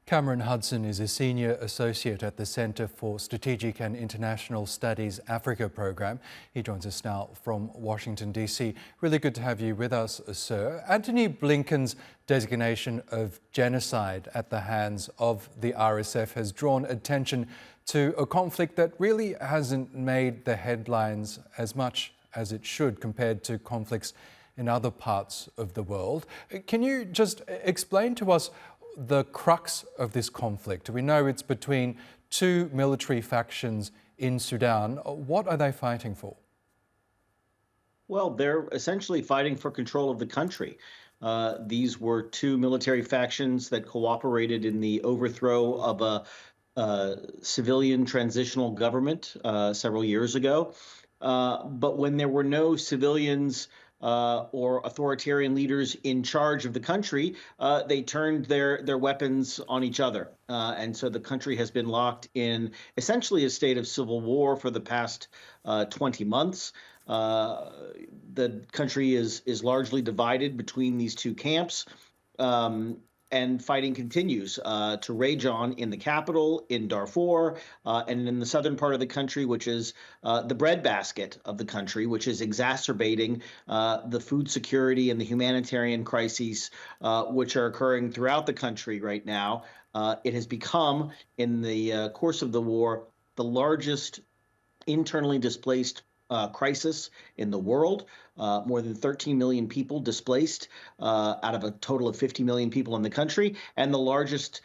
Cameron Hudson is a Senior Associate at the Centre for Strategic and International Studies Africa program. He joins us now from Washington, D.C. Really good to have you with us, sir. Antony Blinken's designation of genocide at the hands of the RSF has drawn attention to a conflict that really hasn't made the headlines as much as it should compared to conflicts in other parts of the world. Can you just explain to us the crux of this conflict? We know it's between two military factions in Sudan. What are they fighting for? Well, they're essentially fighting for control of the country. These were two military factions that cooperated in the overthrow of a civilian transitional government several years ago. But when there were no civilians or authoritarian leaders in charge of the country, they turned their weapons on each other. And so the country has been locked in essentially a state of civil war for the past 20 months. The country is largely divided between these two camps. And fighting continues to rage on in the capital, in Darfur, and in the southern part of the country, which is the breadbasket of the country, which is exacerbating the food security and the humanitarian crises which are occurring throughout the country right now. It has become, in the course of the war, the largest internally displaced crisis in the world. More than 13 million people displaced out of a total of 50 million people in the country, and the largest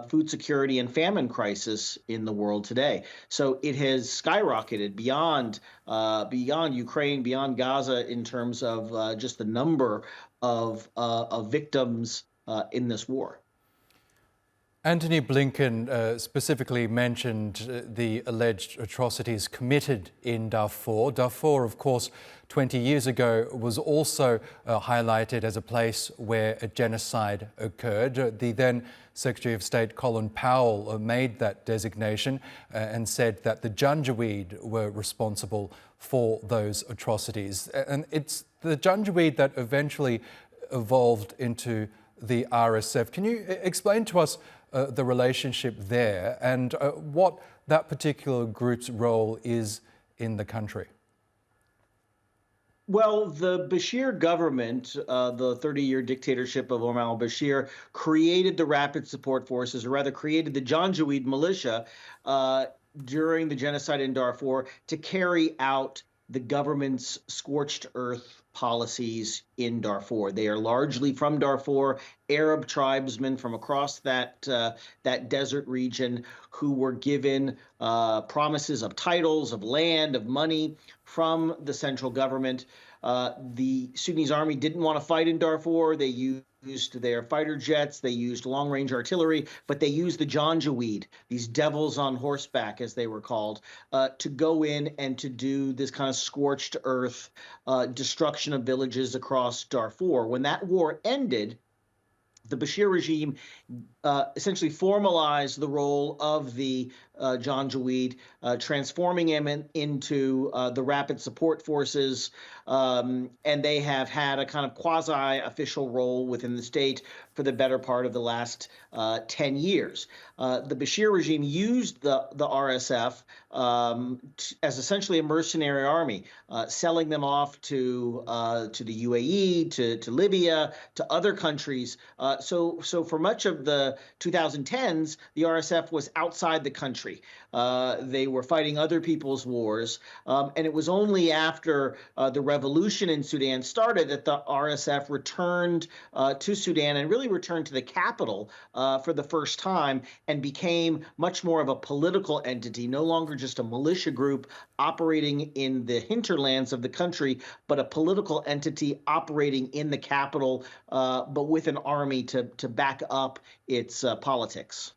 food security and famine crisis in the world today. So it has skyrocketed beyond Ukraine, beyond Gaza, in terms of just the number of victims in this war. Antony Blinken specifically mentioned the alleged atrocities committed in Darfur. Darfur, of course, 20 years ago was also highlighted as a place where a genocide occurred. The then Secretary of State Colin Powell made that designation and said that the Janjaweed were responsible for those atrocities. And it's the Janjaweed that eventually evolved into the RSF. Can you explain to us the relationship there and what that particular group's role is in the country? Well, the Bashir government, the 30-year dictatorship of Omar al-Bashir, created the Rapid Support Forces, or rather created the Janjaweed militia during the genocide in Darfur to carry out the government's scorched earth policies in Darfur. They are largely from Darfur, Arab tribesmen from across that desert region who were given promises of titles, of land, of money from the central government. The Sudanese army didn't want to fight in Darfur. They used their fighter jets, they used long-range artillery, but they used the Janjaweed, these devils on horseback, as they were called, to go in and to do this kind of scorched earth destruction of villages across Darfur. When that war ended, the Bashir regime essentially formalized the role of the Janjaweed, transforming him into the Rapid Support Forces, and they have had a kind of quasi-official role within the state for the better part of the last 10 years. The Bashir regime used the RSF as essentially a mercenary army, selling them off to the UAE, to Libya, to other countries. So for much of the 2010s, the RSF was outside the country. They were fighting other people's wars. And it was only after the revolution in Sudan started that the RSF returned to Sudan and really returned to the capital for the first time and became much more of a political entity, no longer just a militia group operating in the hinterlands of the country, but a political entity operating in the capital, but with an army to back up its politics.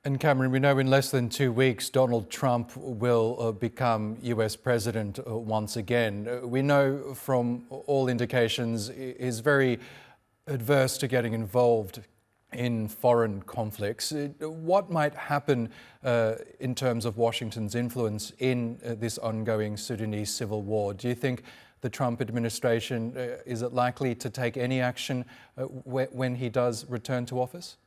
And Cameron, we know in less than 2 weeks, Donald Trump will become US president once again. We know from all indications he's very adverse to getting involved in foreign conflicts. What might happen in terms of Washington's influence in this ongoing Sudanese civil war? Do you think the Trump administration, is it likely to take any action when he does return to office?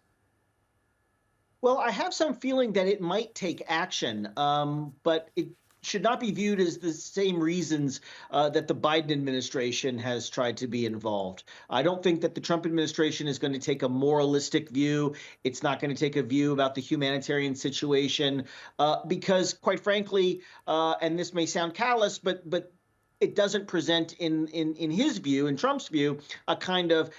Well, I have some feeling that it might take action, but it should not be viewed as the same reasons that the Biden administration has tried to be involved. I don't think that the Trump administration is going to take a moralistic view. It's not going to take a view about the humanitarian situation because, quite frankly, and this may sound callous, but it doesn't present in his view, in Trump's view, a kind of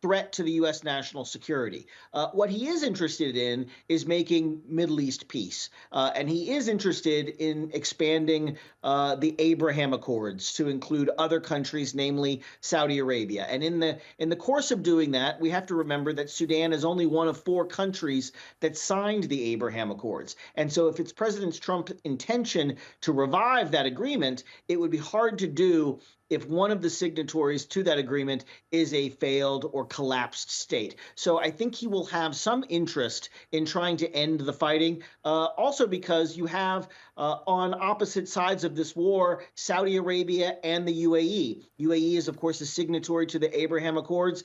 threat to the U.S. national security. What he is interested in is making Middle East peace, and he is interested in expanding the Abraham Accords to include other countries, namely Saudi Arabia. And in the course of doing that, we have to remember that Sudan is only one of 4 countries that signed the Abraham Accords. And so, if it's President Trump's intention to revive that agreement, it would be hard to do if one of the signatories to that agreement is a failed or collapsed state. So I think he will have some interest in trying to end the fighting, also because you have on opposite sides of this war, Saudi Arabia and the UAE. UAE is, of course, a signatory to the Abraham Accords.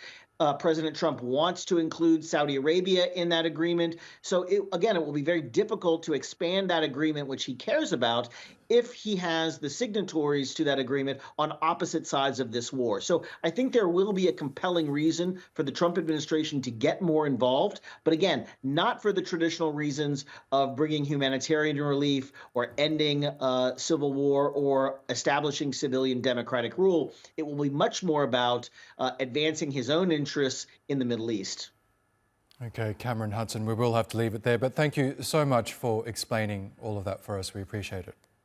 President Trump wants to include Saudi Arabia in that agreement. So again, it will be very difficult to expand that agreement, which he cares about, if he has the signatories to that agreement on opposite sides of this war. So I think there will be a compelling reason for the Trump administration to get more involved, but again, not for the traditional reasons of bringing humanitarian relief or ending civil war or establishing civilian democratic rule. It will be much more about advancing his own interests in the Middle East. Okay, Cameron Hudson, we will have to leave it there, but thank you so much for explaining all of that for us. We appreciate it.